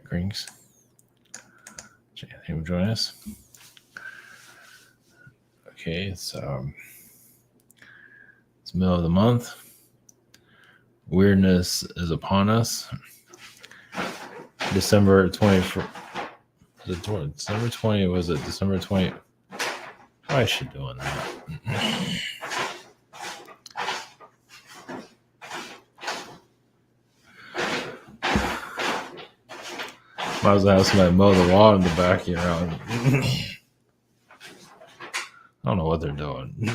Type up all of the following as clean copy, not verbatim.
Greens. Thank you for joining us. Okay, so it's middle of the month. Weirdness is upon us. December 20th. December 20th, was it December 20th? I should do that. Might as well have somebody mow the lawn in the back here. I don't know what they're doing.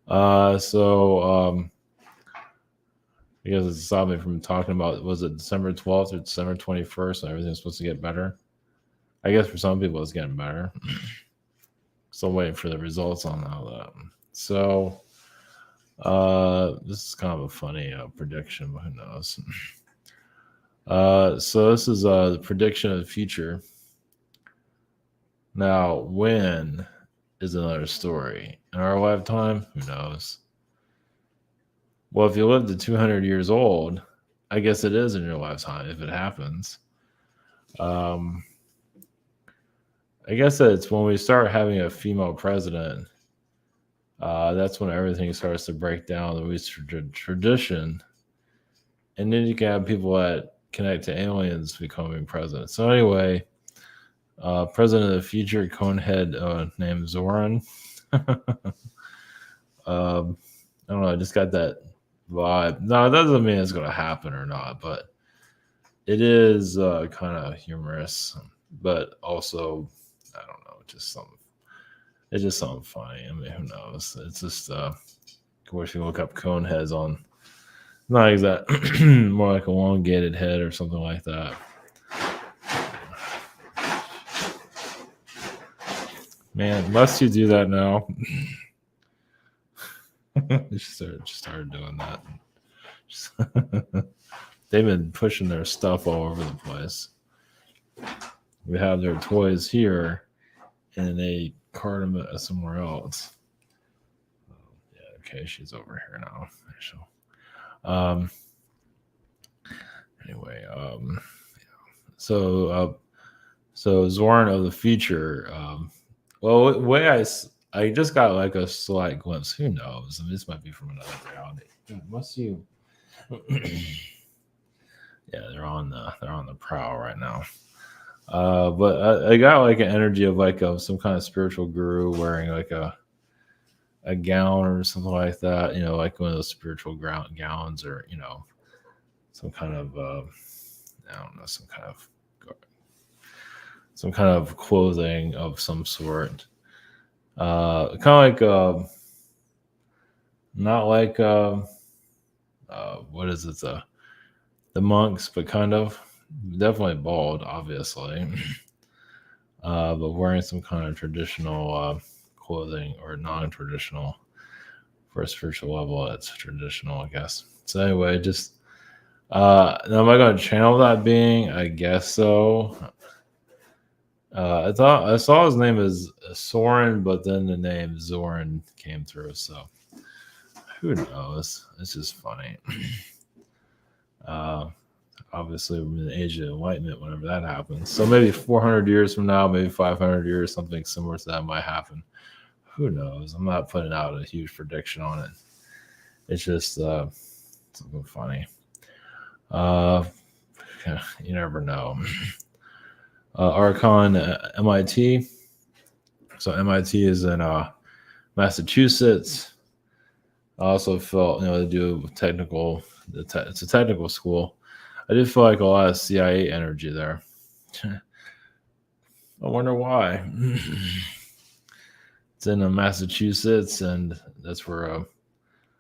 Because it stopped me from talking about, was it December 12th or December 21st and everything's supposed to get better? I guess for some people it's getting better. Still waiting for the results on all that. So this is kind of a funny prediction, but who knows? So this is the prediction of the future. Now, when is another story. In our lifetime, who knows? Well, if you live to 200 years old, I guess it is in your lifetime if it happens. I guess that it's when we start having a female president, that's when everything starts to break down, the Eastern tradition. And then you can have people that connect to aliens becoming president. So anyway, president of the future, conehead named Zorin. I don't know, I just got that vibe. No, it doesn't mean it's going to happen or not, but it is kind of humorous, but also, I don't know, it's just something funny. I mean, who knows? It's just, of course, you look up cone heads on, not exact, more like elongated head or something like that. Man, unless you do that now. Just started doing that. They've been pushing their stuff all over the place. We have their toys here, and they cart them somewhere else. Yeah, okay, she's over here now. Anyway, so Zorin of the future. Well, the way I just got like a slight glimpse. Who knows? I mean, this might be from another reality. Must you? Yeah, they're on the prowl right now. But I got like an energy of like some kind of spiritual guru wearing like a gown or something like that. You know, like one of those spiritual gowns, or some kind of I don't know, some kind of clothing of some sort. Kind of like not like what is it? The monks, but kind of definitely bald, obviously. But wearing some kind of traditional clothing, or non-traditional for a spiritual level. It's traditional, I guess. So anyway, just now am I going to channel that being? I guess so. I saw his name as Soren, but then the name Zorin came through. So who knows? It's just funny. Obviously, we're in the age of enlightenment whenever that happens. So maybe 400 years from now, maybe 500 years, something similar to that might happen. Who knows? I'm not putting out a huge prediction on it. It's just something funny. You never know. Archon, MIT. So MIT is in Massachusetts. I also felt, they do technical. It's a technical school. I did feel like a lot of CIA energy there. I wonder why. It's in Massachusetts, and that's where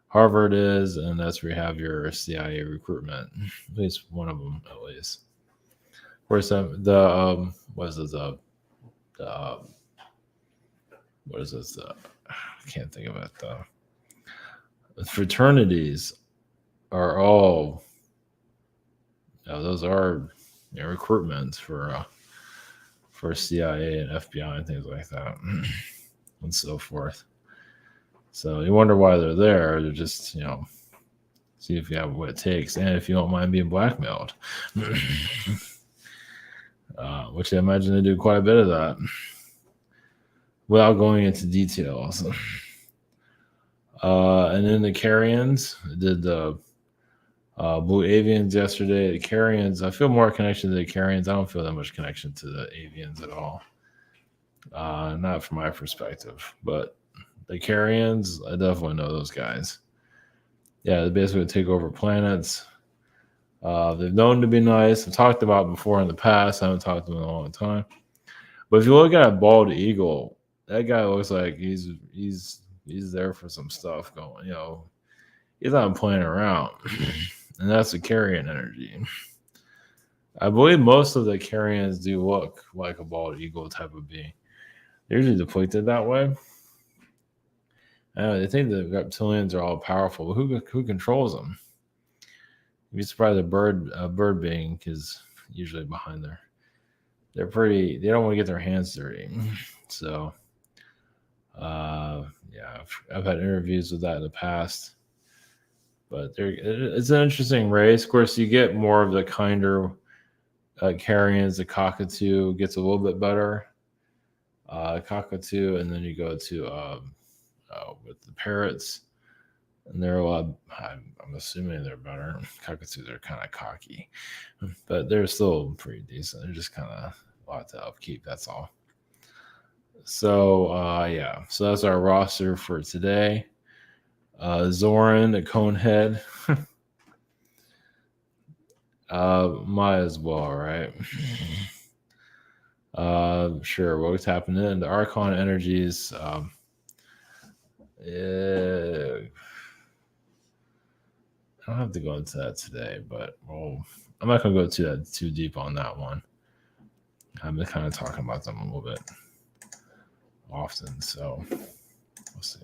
Harvard is, and that's where you have your CIA recruitment. At least one of them, at least. Of course, what is this? What is this? I can't think of it. The fraternities are all. Those are recruitments for CIA and FBI and things like that, and so forth. So you wonder why they're there. They're just, see if you have what it takes, and if you don't mind being blackmailed. which I imagine they do quite a bit of that without going into details. And then the Carians did the Blue Avians yesterday. The Carians, I feel more connection to the Carians. I don't feel that much connection to the Avians at all. Not from my perspective, but the Carians, I definitely know those guys. Yeah, they basically take over planets. They've known to be nice. I've talked about before in the past. I haven't talked to them in a long time. But if you look at a bald eagle, that guy looks like he's there for some stuff going. He's not playing around, and that's the Carian energy. I believe most of the Carians do look like a bald eagle type of being. They're usually depicted that way. They think the reptilians are all powerful, but who controls them? You'd be surprised a bird being is usually behind there. They're pretty. They don't want to get their hands dirty. So, yeah, I've had interviews with that in the past. But it's an interesting race. Of course, you get more of the kinder Carians. The cockatoo gets a little bit better. Cockatoo, and then you go to with the parrots, and they're a lot. I'm assuming they're better. Cockatoos are kind of cocky, but they're still pretty decent. They're just kind of a lot to upkeep. That's all. So yeah, so that's our roster for today. Zorin, the Conehead. Might as well, right? Sure. What's happening? The Archon energies. Yeah, I don't have to go into that today, but I'm not going to go too deep on that one. I've been kind of talking about them a little bit often, so we'll see.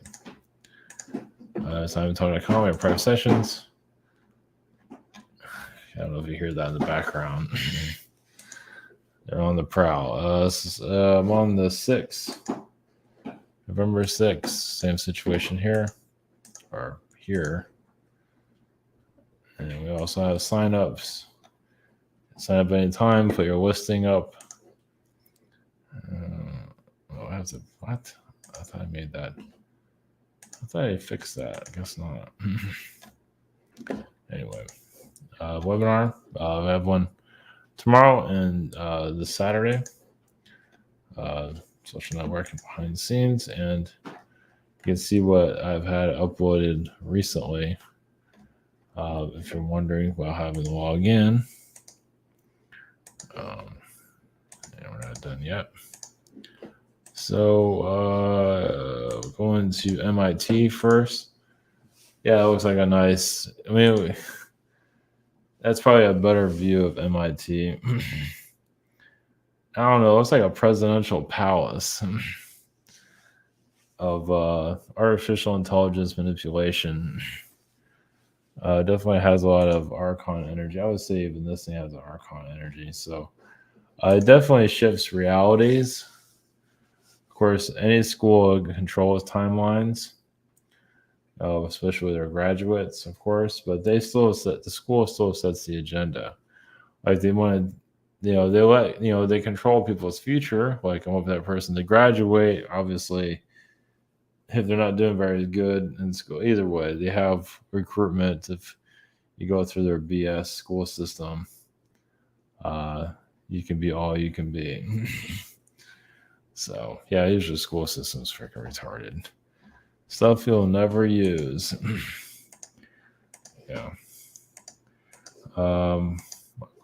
So I've been talking about comedy private sessions. I don't know if you hear that in the background. They're on the prowl. I'm on the 6th. November 6th. Same situation here. Or here. And we also have sign-ups. Sign up anytime. Put your listing up. I have to... What? I thought I made that. I thought I fixed that. I guess not. Anyway. Webinar. We have one tomorrow and this Saturday. Social networking behind the scenes, and you can see what I've had uploaded recently. If you're wondering about having to log in, and we're not done yet. So going to MIT first. Yeah, it looks like a nice. I mean, that's probably a better view of MIT. I don't know. It looks like a presidential palace of artificial intelligence manipulation. Definitely has a lot of Archon energy. I would say even this thing has an Archon energy. So it definitely shifts realities. Of course, any school controls timelines, especially their graduates, of course. But the school still sets the agenda. Like they want to. They control people's future. Like, I want that person to graduate. Obviously, if they're not doing very good in school, either way, they have recruitment. If you go through their BS school system, you can be all you can be. So, yeah, usually school system's freaking retarded. Stuff you'll never use. Yeah.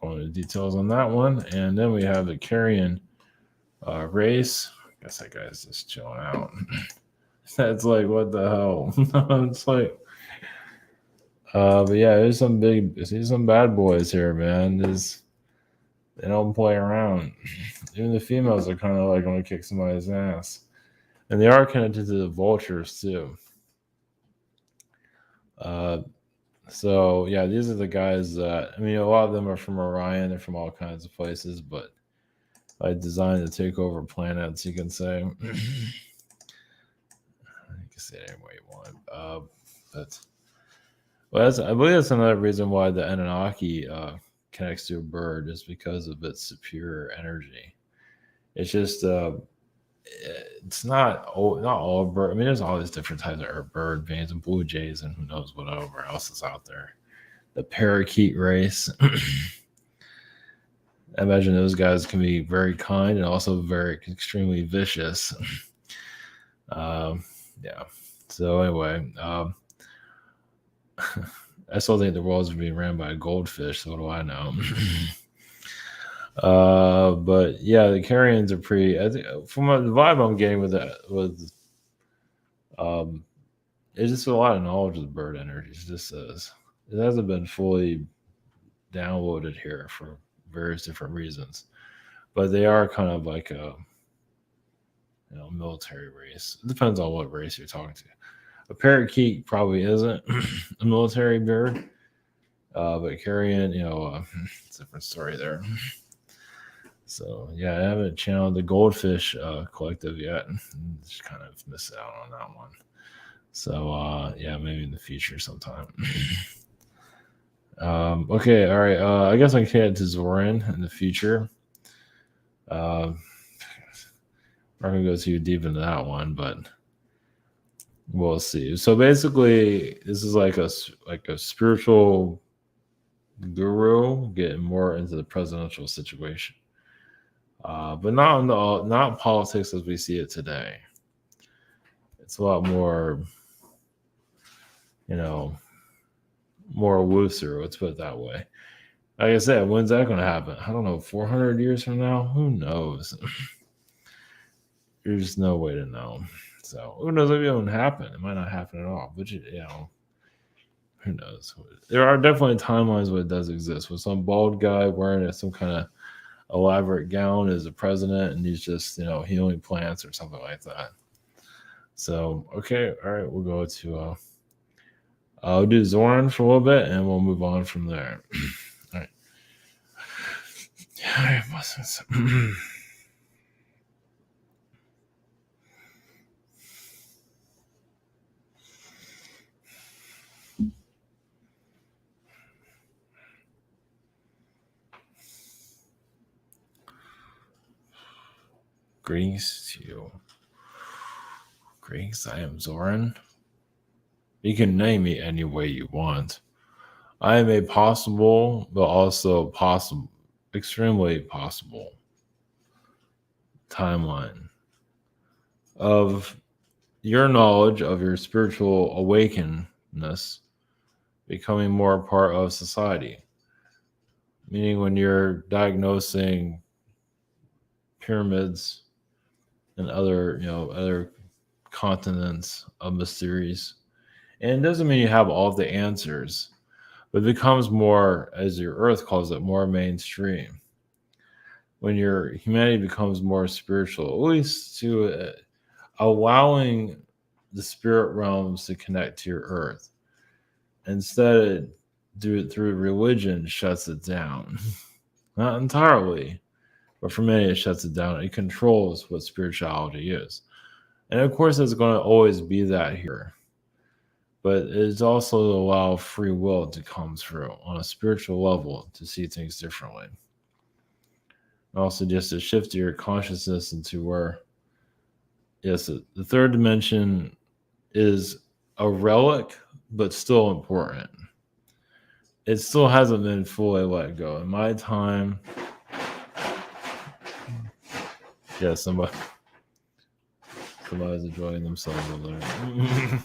Going into details on that one, and then we have the Carian race. I guess that guy's just chilling out. That's like, what the hell? It's like, but yeah, there's some bad boys here, man. They don't play around. Even the females are kind of like going to kick somebody's ass, and they are connected to the vultures too. So, yeah, these are the guys that, I mean, a lot of them are from Orion. They're from all kinds of places, but I designed to take over planets, you can say. You can say it any way you want. I believe that's another reason why the Anunnaki connects to a bird is because of its superior energy. It's just it's not all bird. I mean, there's all these different types of bird veins and blue jays and who knows whatever else is out there. The parakeet race. I imagine those guys can be very kind and also very extremely vicious. Yeah. So anyway, I still think the world's being ran by a goldfish. So what do I know? But yeah, the Carians are pretty. I think from the vibe I'm getting with that, it's just a lot of knowledge of the bird energy. It just says it hasn't been fully downloaded here for various different reasons, but they are kind of like a military race. It depends on what race you're talking to. A parakeet probably isn't a military bird, but Carian, it's a different story there. So yeah, I haven't channeled the goldfish collective yet. Just kind of missed out on that one. So yeah, maybe in the future sometime. Okay, all right. I guess I can head to Zorin in the future. I'm not gonna go too deep into that one, but we'll see. So basically, this is like a spiritual guru getting more into the presidential situation, but not politics as we see it today. It's a lot more, more looser. Let's put it that way. Like I said, when's that going to happen? I don't know. 400 years from now, who knows? There's no way to know. So who knows if it won't happen? It might not happen at all. But who knows? There are definitely timelines where it does exist. With some bald guy wearing some kind of elaborate gown as a president, and he's just healing plants or something like that. So okay, all right, we'll go to I'll do Zorin for a little bit, and we'll move on from there. All right. All right, greetings to you. Greetings, I am Zorin. You can name me any way you want. I am a possible, but also extremely possible timeline of your knowledge of your spiritual awakenedness becoming more a part of society. Meaning when you're diagnosing pyramids and other continents of mysteries. And it doesn't mean you have all the answers, but it becomes more, as your Earth calls it, more mainstream. When your humanity becomes more spiritual, at least to allowing the spirit realms to connect to your Earth. Instead, do it through religion shuts it down. Not entirely, but for many it shuts it down. It controls what spirituality is. And of course, it's going to always be that here. But it's also to allow free will to come through on a spiritual level to see things differently. Also, just to shift your consciousness into where, yes, the third dimension is a relic, but still important. It still hasn't been fully let go. In my time, yeah, somebody's enjoying themselves over there.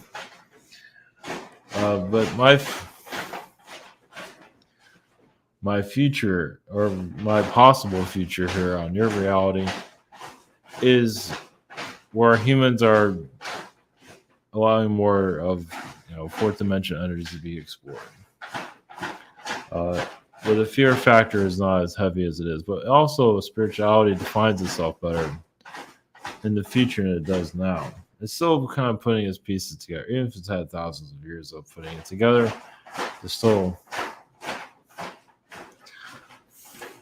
But my future, or my possible future here on your reality, is where humans are allowing more of fourth dimension energies to be explored. Where the fear factor is not as heavy as it is, but also spirituality defines itself better in the future than it does now. It's still kind of putting its pieces together, even if it's had thousands of years of putting it together. It's still,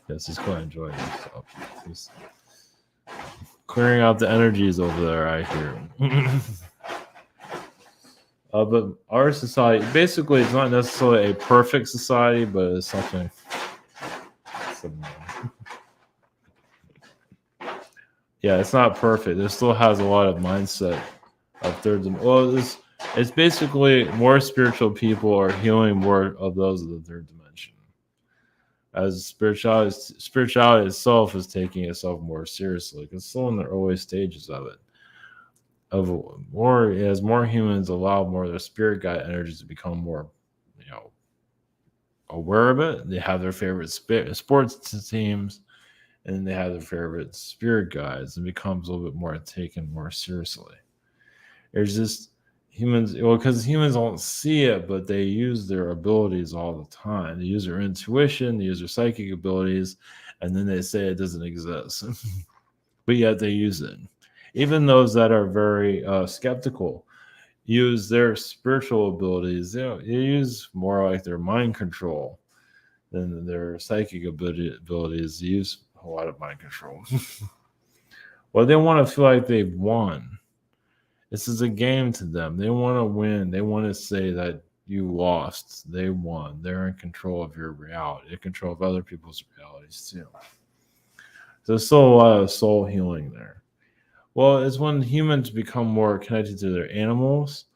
yes, he's quite enjoying himself. He's clearing out the energies over there, I hear. But our society, basically, it's not necessarily a perfect society, but it's something Yeah, it's not perfect. It still has a lot of mindset of third dimension. Well, it's basically more spiritual people are healing more of those of the third dimension. As spirituality itself is taking itself more seriously. It's still in the early stages of it. As more humans allow more of their spirit guide energies to become more, you know, aware of it. They have their favorite sports teams, and they have their favorite spirit guides, and becomes a little bit more taken more seriously. There's just humans, well, because humans don't see it, but they use their abilities all the time. They use their intuition, they use their psychic abilities, and then they say it doesn't exist, but yet they use it. Even those that are very skeptical use their spiritual abilities. They use more like their mind control than their psychic abilities. They use a lot of mind control. Well, they want to feel like they've won. This is a game to them. They want to win. They want to say that you lost. They won. They're in control of your reality. They're in control of other people's realities too. So there's still a lot of soul healing there. Well, it's when humans become more connected to their animals,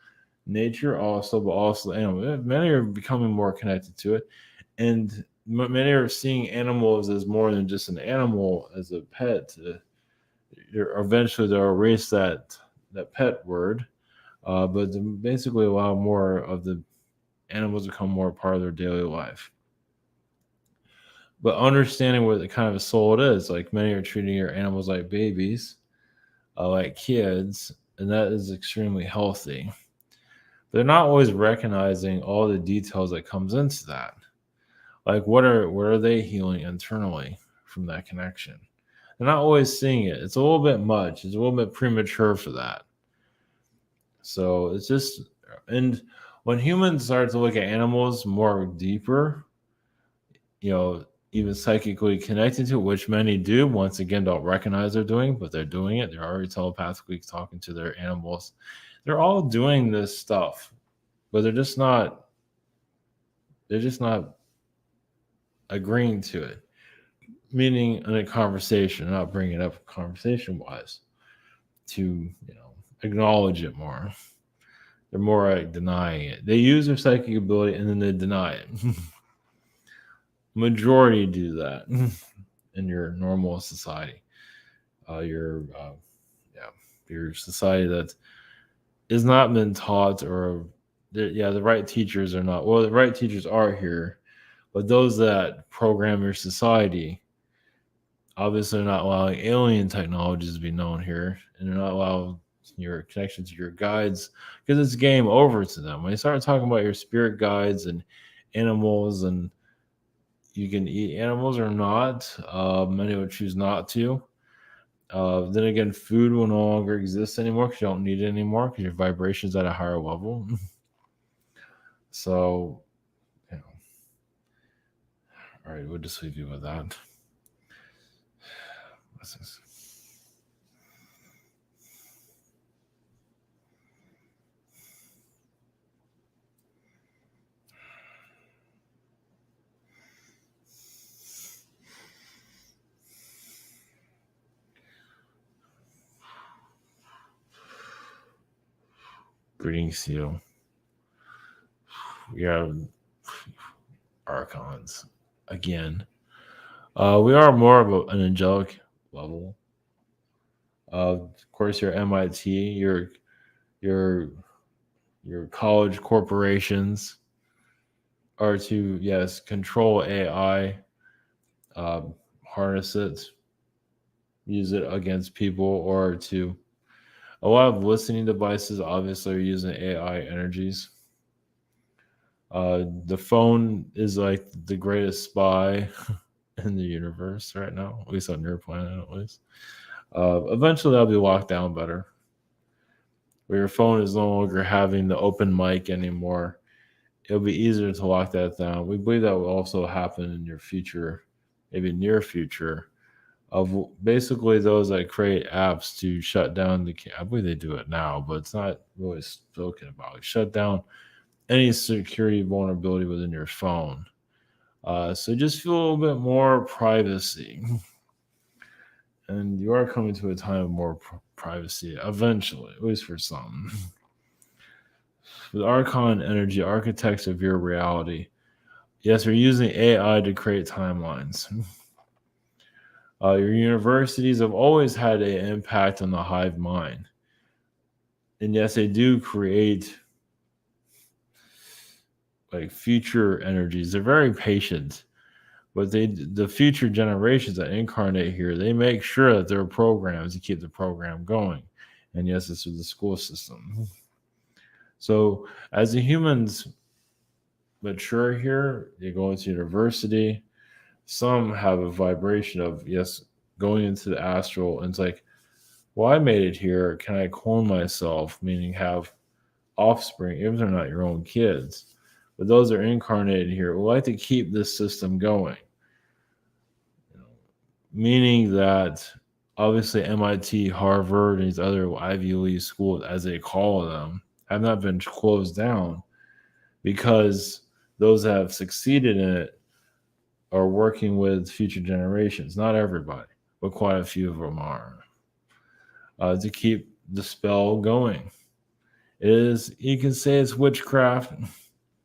nature also, but also the animal. Many are becoming more connected to it, and many are seeing animals as more than just an animal, as a pet. Eventually, they'll erase that pet word, but to basically allow more of the animals to become more part of their daily life. But understanding what the kind of a soul it is, like many are treating your animals like babies, like kids, and that is extremely healthy. They're not always recognizing all the details that comes into that. Like what are they healing internally from that connection? They're not always seeing it. It's a little bit much. It's a little bit premature for that. So it's just, and when humans start to look at animals more deeper, even psychically connected to, which many do, once again, don't recognize they're doing, but they're doing it. They're already telepathically talking to their animals. They're all doing this stuff, but they're just not agreeing to it. Meaning in a conversation, not bringing it up conversation wise to, acknowledge it more. They're more like denying it. They use their psychic ability and then they deny it. Majority do that in your normal society. Your society that is not been taught, or the right teachers are not. Well, the right teachers are here, but those that program your society obviously are not allowing alien technologies to be known here, and they're not allowing your connection to your guides, because it's game over to them. When you start talking about your spirit guides and animals, and you can eat animals or not, many would choose not to. Then again, food will no longer exist anymore because you don't need it anymore because your vibration's at a higher level. So, all right, we'll just leave you with that. Greetings to you. We are Archons again. We are more of an angelic level. Of course, your MIT, your college corporations are to, control AI, harness it, use it against people, or to a lot of listening devices obviously are using AI energies. The phone is like the greatest spy in the universe right now, at least on your planet, at least. Eventually, that'll be locked down better, where your phone is no longer having the open mic anymore. It'll be easier to lock that down. We believe that will also happen in your future, maybe near future, of basically those that create apps to shut down I believe they do it now, but it's not really spoken about. Shut down any security vulnerability within your phone. So just feel a little bit more privacy. And you are coming to a time of more privacy eventually, at least for some. With Archon energy, architects of your reality. Yes, we're using AI to create timelines. Your universities have always had an impact on the hive mind. And yes, they do create like future energies. They're very patient, but the future generations that incarnate here, they make sure that there are programs to keep the program going. And yes, it's through the school system. So as the humans mature here, they go into university. Some have a vibration of yes, going into the astral, and it's like, well, I made it here. Can I clone myself? Meaning have offspring, even if they're not your own kids. But those are incarnated here. We like to keep this system going. Meaning that obviously MIT, Harvard, and these other Ivy League schools, as they call them, have not been closed down because those that have succeeded in it are working with future generations. Not everybody, but quite a few of them are, to keep the spell going. It is, you can say it's witchcraft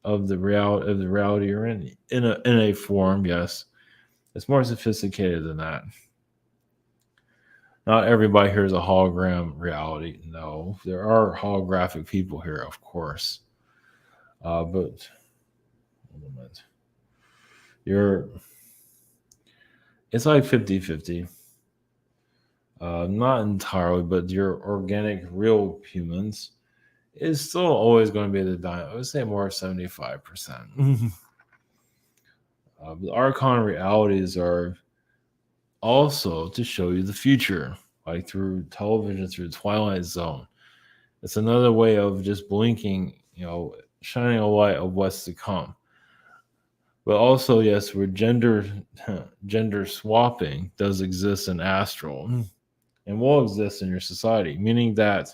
of the reality you're in a form. Yes, it's more sophisticated than that. Not everybody here is a hologram reality. No, there are holographic people here, of course. But hold a minute. It's like 50-50. Not entirely, but your organic, real humans is still always going to be the dime. I would say more 75%. The Archon realities are also to show you the future, like through television, through Twilight Zone. It's another way of just blinking, shining a light of what's to come. But also, yes, where gender swapping does exist in astral and will exist in your society, meaning that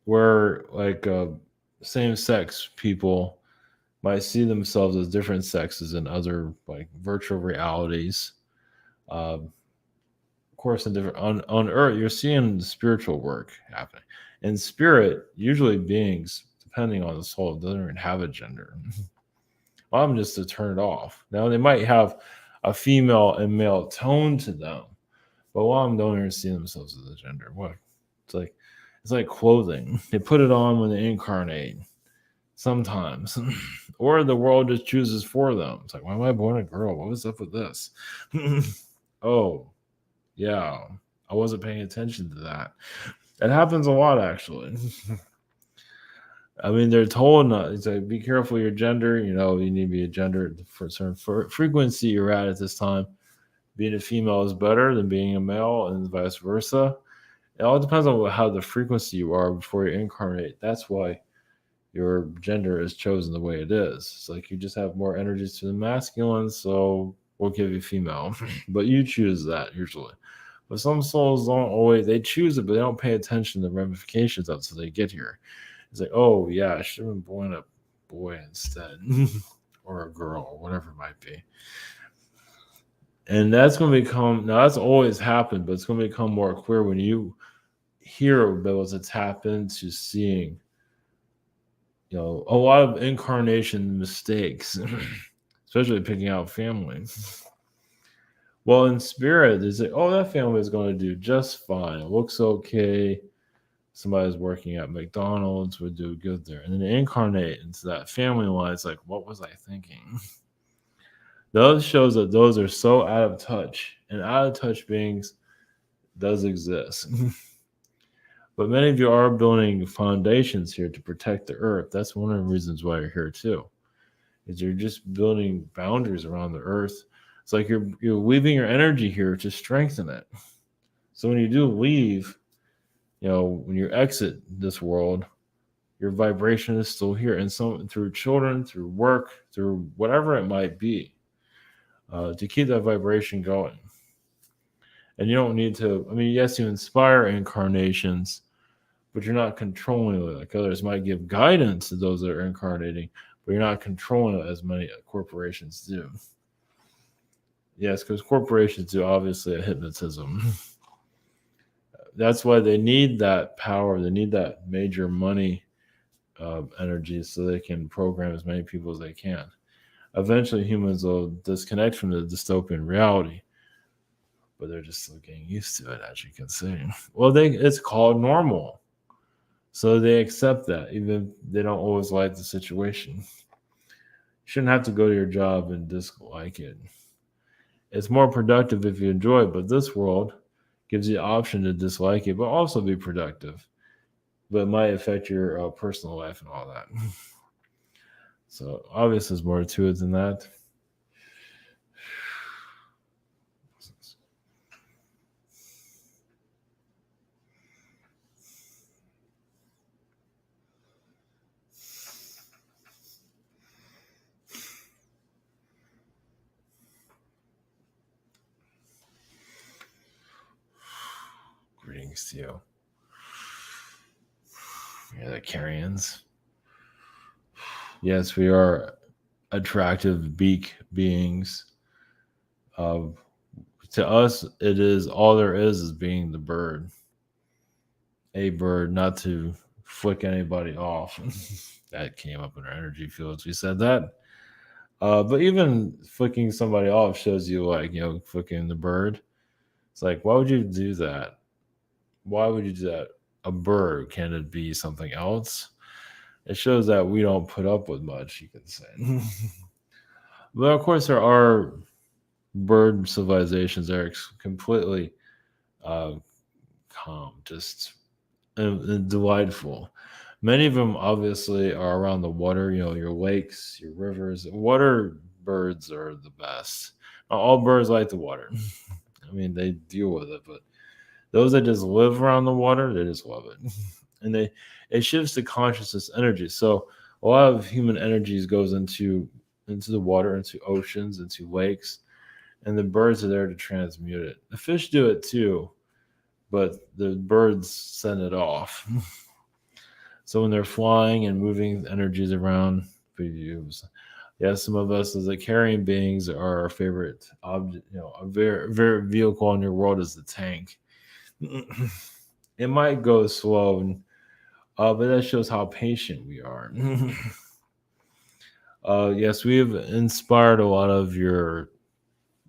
where like same sex people might see themselves as different sexes in other like virtual realities. Of course, in different on Earth, you're seeing spiritual work happening. In spirit, usually beings, depending on the soul, doesn't even have a gender. I'm just to turn it off. Now they might have a female and male tone to them, but a lot of them don't even see themselves as a gender. What? It's like clothing. They put it on when they incarnate. Sometimes, or the world just chooses for them. It's like, why am I born a girl? What was up with this? Oh, yeah, I wasn't paying attention to that. It happens a lot, actually. I mean, they're told not. It's like, be careful your gender. You need to be a gender for a certain frequency you're at this time. Being a female is better than being a male, and vice versa. It all depends on how the frequency you are before you incarnate. That's why your gender is chosen the way it is. It's like you just have more energies to the masculine, so we'll give you female. But you choose that usually. But some souls don't always, they choose it, but they don't pay attention to the ramifications of it until they get here. It's like, oh yeah, I should have been born a boy instead. Or a girl, or whatever it might be. And that's going to become, now that's always happened, but it's going to become more clear when you hear be able to tap into seeing a lot of incarnation mistakes, especially picking out families. Well, in spirit, they say, oh, that family is going to do just fine. It looks okay. Somebody's working at McDonald's would do good there. And then they incarnate into that family line. It's like, what was I thinking? Those shows that those are so out of touch, and out of touch beings does exist. But many of you are building foundations here to protect the earth. That's one of the reasons why you're here too. Is you're just building boundaries around the earth. It's like you're weaving your energy here to strengthen it. So when you do leave, when you exit this world, your vibration is still here. And so through children, through work, through whatever it might be, to keep that vibration going. And you don't need to, yes, you inspire incarnations, but you're not controlling it like others might give guidance to those that are incarnating, but you're not controlling it as many corporations do. Yes, because corporations do obviously a hypnotism. That's why they need that power. They need that major money energy so they can program as many people as they can. Eventually, humans will disconnect from the dystopian reality, but they're just still getting used to it, as you can see. Well, it's called normal. So they accept that, even if they don't always like the situation. You shouldn't have to go to your job and dislike it. It's more productive if you enjoy it, but this world gives you the option to dislike it, but also be productive. But it might affect your personal life and all that. So obviously there's more to it than that. Greetings to you. Yeah, the Carians. Yes, we are attractive beak beings. To us, it is all there is being the bird. A bird, not to flick anybody off. That came up in our energy fields. We said that. But even flicking somebody off shows you, like, flicking the bird. It's like, why would you do that? Why would you do that? A bird, can it be something else? It shows that we don't put up with much, you can say. But of course, there are bird civilizations that are completely calm, just delightful. Many of them obviously are around the water, your lakes, your rivers. Water birds are the best. Not all birds like the water. I mean, they deal with it, but those that just live around the water, they just love it. And it shifts the consciousness energy. So a lot of human energies goes into the water, into oceans, into lakes, and the birds are there to transmute it. The fish do it too, but the birds send it off. So when they're flying and moving energies around, some of us as the carrying beings are our favorite object. A very, very vehicle in your world is the tank. It might go slow, but that shows how patient we are. Yes, we've inspired a lot of your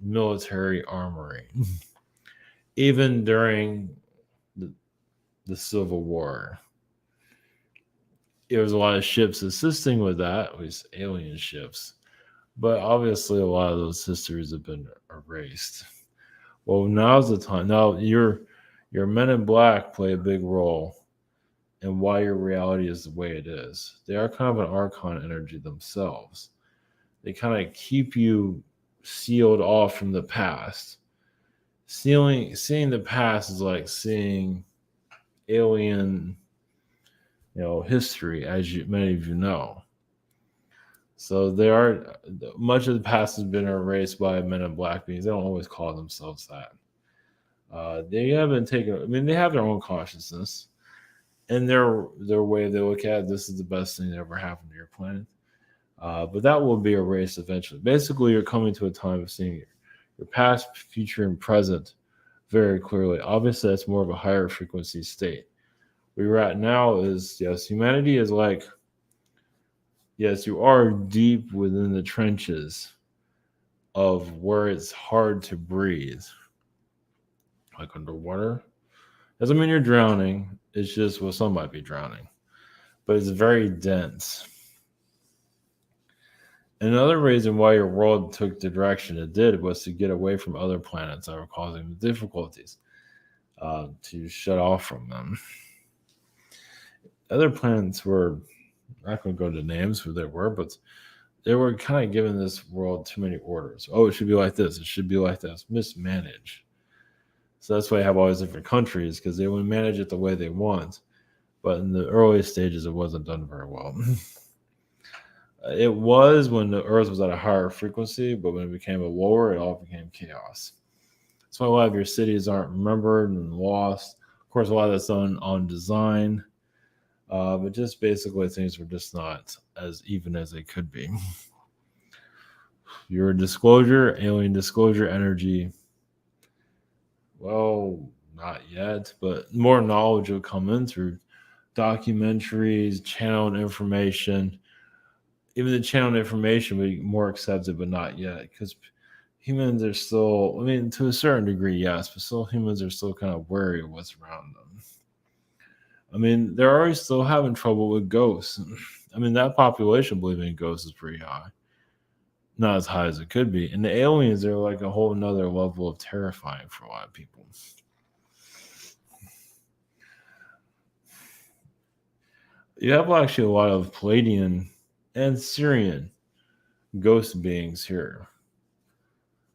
military armory, even during the Civil War. There was a lot of ships assisting with that, at least alien ships. But obviously, a lot of those histories have been erased. Well, now's the time. Now, your Men in Black play a big role in why your reality is the way it is. They are kind of an Archon energy themselves. They kind of keep you sealed off from the past. Seeing the past is like seeing alien, history, as many of you know. So much of the past has been erased by Men in Black beings. They don't always call themselves that. They haven't taken. I mean, they have their own consciousness, and their way they look at it, this is the best thing that ever happened to your planet. But that will be erased eventually. Basically, you're coming to a time of seeing your past, future, and present very clearly. Obviously, that's more of a higher frequency state. Where you're at now is, yes, humanity is like, yes, you are deep within the trenches of where it's hard to breathe. Like underwater. Doesn't mean you're drowning. It's just, well, some might be drowning. But it's very dense. Another reason why your world took the direction it did was to get away from other planets that were causing the difficulties, to shut off from them. Other planets were, I'm not going to go into names who they were, but they were kind of giving this world too many orders. Oh, it should be like this. It should be like this. Mismanaged. So that's why you have all these different countries, because they would manage it the way they want. But in the early stages, it wasn't done very well. It was when the Earth was at a higher frequency, but when it became a lower, it all became chaos. That's why a lot of your cities aren't remembered and lost. Of course, a lot of that's done on design. But just basically things were just not as even as they could be. Your disclosure, alien disclosure energy, well, not yet, but more knowledge will come in through documentaries, channeled information. Even the channeled information will be more accepted, but not yet, because humans are still, I mean, to a certain degree, yes, but still humans are still kind of wary of what's around them. I mean, they're already still having trouble with ghosts. I mean, that population believing in ghosts is pretty high. Not as high as it could be. And the aliens are like a whole nother level of terrifying for a lot of people. You have actually a lot of Palladian and Syrian ghost beings here.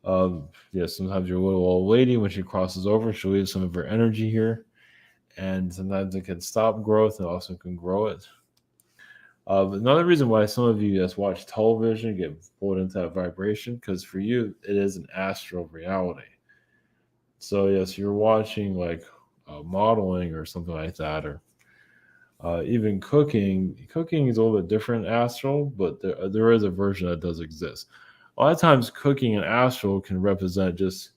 Yeah, sometimes your little old lady, when she crosses over, she'll leave some of her energy here. And sometimes it can stop growth and also can grow it. Another reason why some of you just watch television get pulled into that vibration, because for you, it is an astral reality. So, yes, you're watching like modeling or something like that, or even cooking. Cooking is a little bit different astral, but there is a version that does exist. A lot of times, cooking and astral can represent just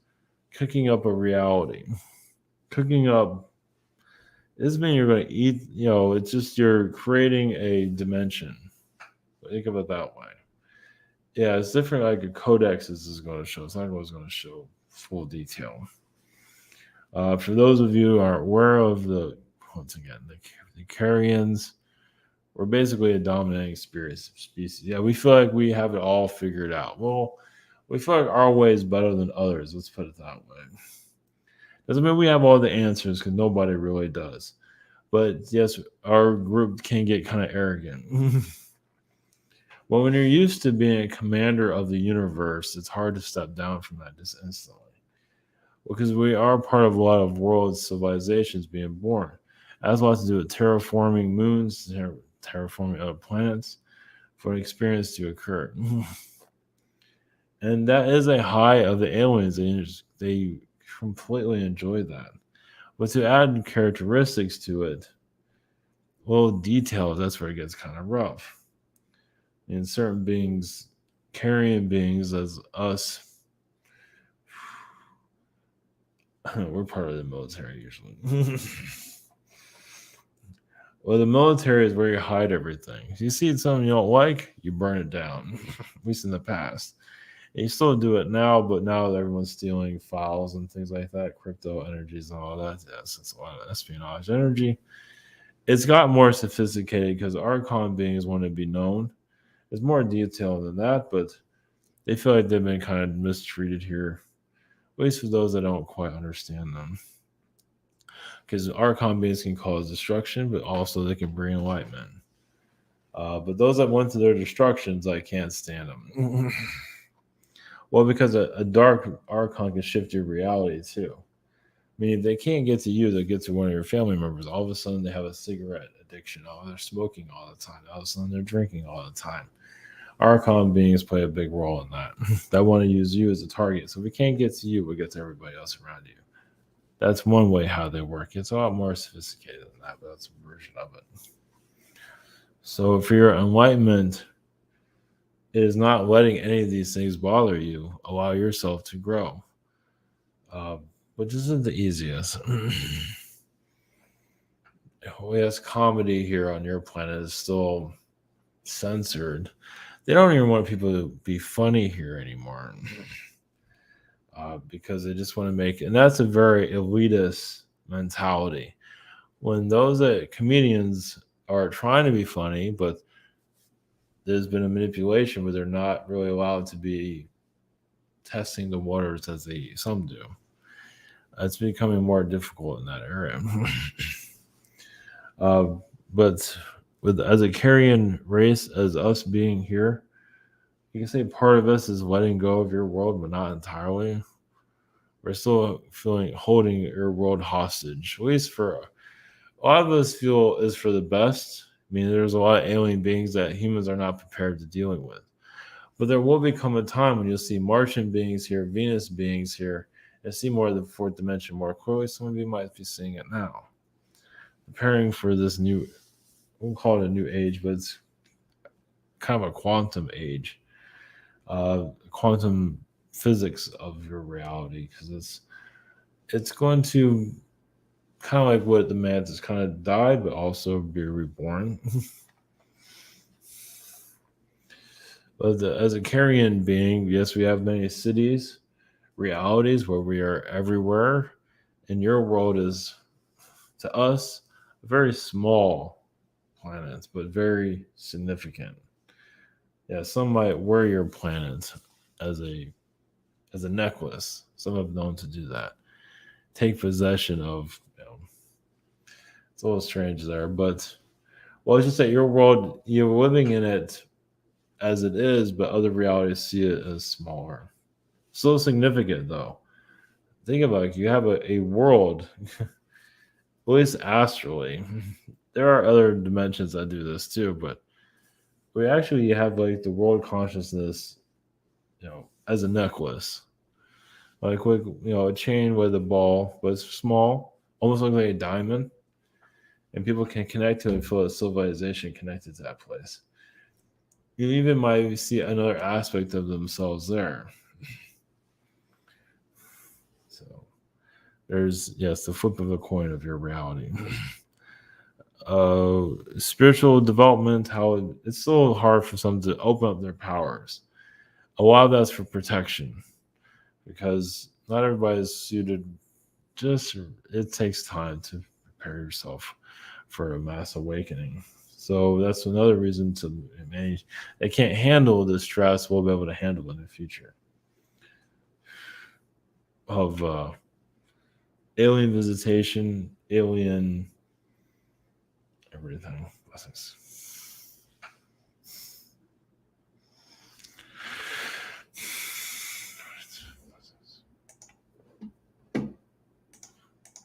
cooking up a reality. Cooking up doesn't mean you're going to eat, it's just you're creating a dimension. Think of it that way. Yeah, it's different like a codex is going to show. It's not always going to show full detail. For those of you who aren't aware of once again, the Carians, we're basically a dominating species. Yeah, we feel like we have it all figured out. Well, we feel like our way is better than others. Let's put it that way. Doesn't mean we have all the answers, because nobody really does. But yes, our group can get kind of arrogant. Well, when you're used to being a commander of the universe, it's hard to step down from that just instantly. Because we are part of a lot of world civilizations being born. It has a lot to do with terraforming moons, terraforming other planets for an experience to occur. And that is a high of the aliens. They completely enjoy that. But to add characteristics to it, well, details, that's where it gets kind of rough. In certain beings, Carian beings as us, we're part of the military usually. Well, the military is where you hide everything. If you see something you don't like, you burn it down, at least in the past. And you still do it now, but now everyone's stealing files and things like that, crypto energies and all that. Yes, it's a lot of espionage energy. It's got more sophisticated because Archon beings want to be known. There's more detail than that, but they feel like they've been kind of mistreated here, at least for those that don't quite understand them. Because Archon beings can cause destruction, but also they can bring enlightenment. But those that went to their destructions, I can't stand them. Well, because a dark Archon can shift your reality too. I mean, if they can't get to you, they get to one of your family members. All of a sudden, they have a cigarette addiction. Oh, they're smoking all the time. All of a sudden, they're drinking all the time. Archon beings play a big role in that. They want to use you as a target. So if we can't get to you, we get to everybody else around you. That's one way how they work. It's a lot more sophisticated than that, but that's a version of it. So for your enlightenment, it is not letting any of these things bother you. Allow yourself to grow, which isn't the easiest. Yes, comedy here on your planet is still censored. They don't even want people to be funny here anymore. Because they just want to make it. And that's a very elitist mentality. When those comedians are trying to be funny, but there's been a manipulation where they're not really allowed to be testing the waters as some do. It's becoming more difficult in that area. But as a Carian race, as us being here, you can say part of us is letting go of your world, but not entirely. We're still holding your world hostage. At least for a lot of us feel is for the best. I mean, there's a lot of alien beings that humans are not prepared to dealing with. But there will become a time when you'll see Martian beings here, Venus beings here, and see more of the fourth dimension more clearly. Some of you might be seeing it now. Preparing for this new won't call it a new age, but it's kind of a quantum age, quantum physics of your reality, because it's going to kind of like what the mantis kind of died, but also be reborn. But as a Carian being, yes, we have many cities, realities where we are everywhere, and your world is to us very small planets, but very significant. Yeah, some might wear your planet as a necklace. Some have known to do that. Take possession of. It's a little strange there, but well, it's just that your world, you're living in it as it is, but other realities see it as smaller. So significant though. Think about it. You have a world, at least astrally. There are other dimensions that do this too, but we actually have like the world consciousness, as a necklace. Like with a chain with a ball, but it's small, almost looks like a diamond, and people can connect to it and feel a civilization connected to that place. You even might see another aspect of themselves there. So there's yes, the flip of a coin of your reality. Spiritual development, how it's so hard for some to open up their powers. A lot of that's for protection because not everybody is suited. Just it takes time to prepare yourself for a mass awakening. So that's another reason to manage. They can't handle the stress. We'll be able to handle in the future of alien visitation, alien everything. Blessings.